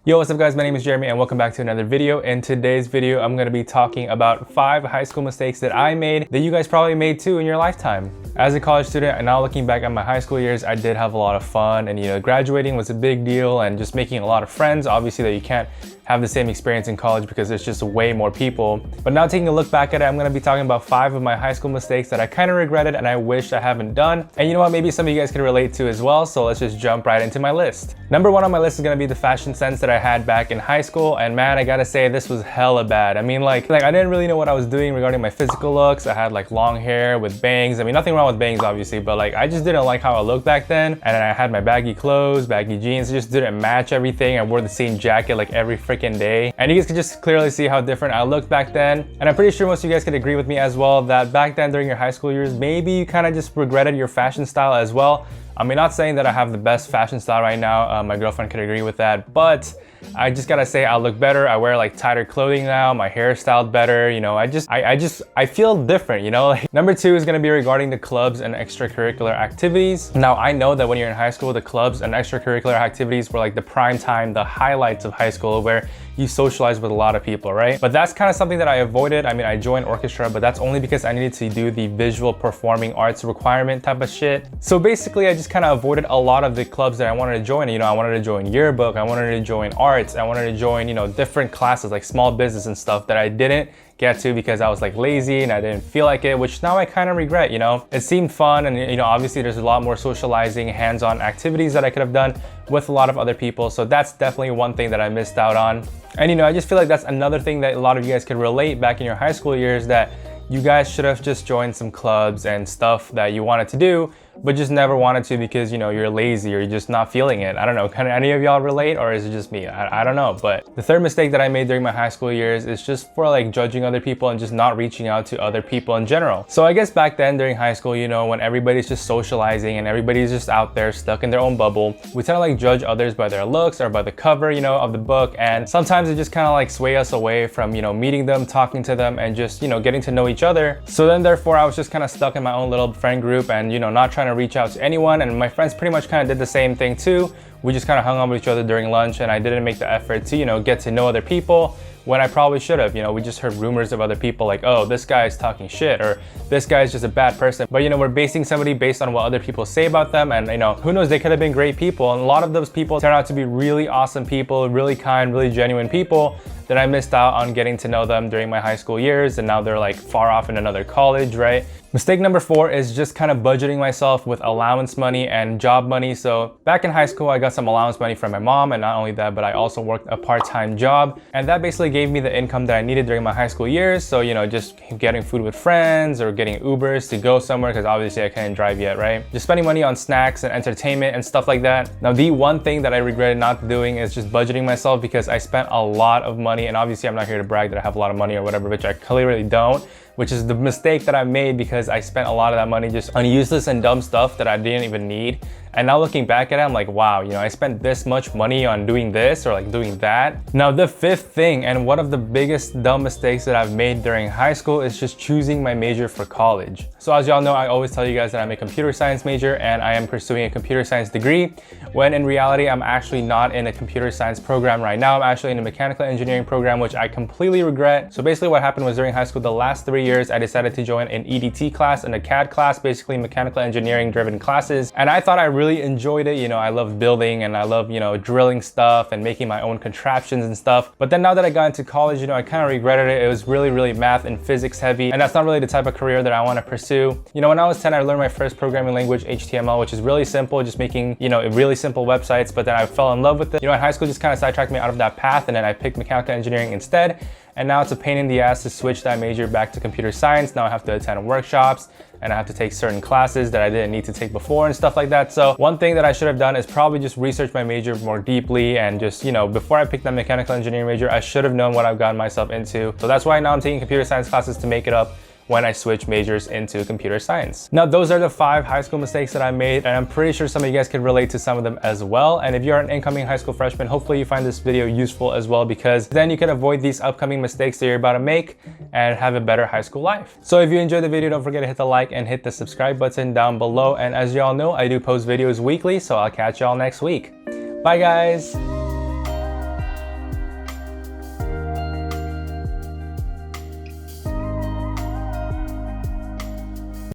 Yo, what's up guys? My name is Jeremy and welcome back to another video. In today's video, I'm going to be talking about 5 high school mistakes that I made that you guys probably made too in your lifetime. As a college student and now looking back at my high school years, I did have a lot of fun and graduating was a big deal and just making a lot of friends. Obviously that you can't have the same experience in college because there's just way more people. But now taking a look back at it, I'm going to be talking about 5 of my high school mistakes that I kind of regretted and I wish I haven't done. And you know what, maybe some of you guys can relate to as well, so let's just jump right into my list. Number 1 on my list is going to be the fashion sense that I had back in high school, and man, I gotta say this was hella bad. I mean like I didn't really know what I was doing regarding my physical looks. I had like long hair with bangs. I mean, nothing wrong with bangs obviously, but like I just didn't like how I looked back then. And then I had my baggy clothes, baggy jeans, it just didn't match everything. I wore the same jacket like every freaking day. And you guys could just clearly see how different I looked back then. And I'm pretty sure most of you guys could agree with me as well that back then during your high school years, maybe you kind of just regretted your fashion style as well. I mean, not saying that I have the best fashion style right now. My girlfriend could agree with that, but I just gotta say I look better. I wear like tighter clothing now. My hair styled better. I feel different, Number 2 is gonna be regarding the clubs and extracurricular activities. Now, I know that when you're in high school, the clubs and extracurricular activities were like the prime time, the highlights of high school where you socialize with a lot of people, right? But that's kind of something that I avoided. I mean, I joined orchestra, but that's only because I needed to do the visual performing arts requirement type of shit. So basically, I just kind of avoided a lot of the clubs that I wanted to join. I wanted to join yearbook, I wanted to join arts, I wanted to join, different classes like small business and stuff that I didn't get to because I was like lazy and I didn't feel like it, which now I kind of regret. It seemed fun and obviously there's a lot more socializing, hands-on activities that I could have done with a lot of other people. So that's definitely one thing that I missed out on. And I just feel like that's another thing that a lot of you guys could relate back in your high school years, that you guys should have just joined some clubs and stuff that you wanted to do, but just never wanted to because, you're lazy or you're just not feeling it. I don't know, can any of y'all relate or is it just me? I don't know. But the third mistake that I made during my high school years is just for like judging other people and just not reaching out to other people in general. So I guess back then during high school, when everybody's just socializing and everybody's just out there stuck in their own bubble, we tend to like judge others by their looks or by the cover, of the book. And sometimes it just kind of like sway us away from, meeting them, talking to them and just, getting to know each other. So then therefore I was just kind of stuck in my own little friend group and, not trying to reach out to anyone. And my friends pretty much kind of did the same thing too. We just kind of hung out with each other during lunch and I didn't make the effort to, get to know other people when I probably should have. We just heard rumors of other people like, oh, this guy is talking shit or this guy is just a bad person. But we're basing somebody based on what other people say about them. And who knows, they could have been great people. And a lot of those people turn out to be really awesome people, really kind, really genuine people that I missed out on getting to know them during my high school years. And now they're like far off in another college, right? Mistake number 4 is just kind of budgeting myself with allowance money and job money. So back in high school, I got some allowance money from my mom. And not only that, but I also worked a part-time job. And that basically gave me the income that I needed during my high school years. So, just getting food with friends or getting Ubers to go somewhere because obviously I couldn't drive yet, right? Just spending money on snacks and entertainment and stuff like that. Now, the one thing that I regretted not doing is just budgeting myself because I spent a lot of money. And obviously I'm not here to brag that I have a lot of money or whatever, which I clearly don't, which is the mistake that I made because I spent a lot of that money just on useless and dumb stuff that I didn't even need. And now looking back at it, I'm like, wow, I spent this much money on doing this or like doing that. Now the 5th thing, and one of the biggest dumb mistakes that I've made during high school, is just choosing my major for college. So as y'all know, I always tell you guys that I'm a computer science major and I am pursuing a computer science degree, when in reality, I'm actually not in a computer science program right now. I'm actually in a mechanical engineering program, which I completely regret. So basically what happened was during high school, the last 3 years, I decided to join an EDT class and a CAD class, basically mechanical engineering driven classes. And I thought I really enjoyed it. I love building and I love, drilling stuff and making my own contraptions and stuff. But then now that I got into college, I kind of regretted it. It was really math and physics heavy. And that's not really the type of career that I want to pursue. When I was 10, I learned my first programming language, HTML, which is really simple, just making, really simple websites. But then I fell in love with it. In high school just kind of sidetracked me out of that path. And then I picked mechanical engineering instead. And now it's a pain in the ass to switch that major back to computer science. Now I have to attend workshops and I have to take certain classes that I didn't need to take before and stuff like that. So one thing that I should have done is probably just research my major more deeply and just, before I picked that mechanical engineering major, I should have known what I've gotten myself into. So that's why now I'm taking computer science classes to make it up when I switch majors into computer science. Now, those are the 5 high school mistakes that I made, and I'm pretty sure some of you guys can relate to some of them as well. And if you're an incoming high school freshman, hopefully you find this video useful as well, because then you can avoid these upcoming mistakes that you're about to make and have a better high school life. So if you enjoyed the video, don't forget to hit the like and hit the subscribe button down below. And as y'all know, I do post videos weekly, so I'll catch y'all next week. Bye guys.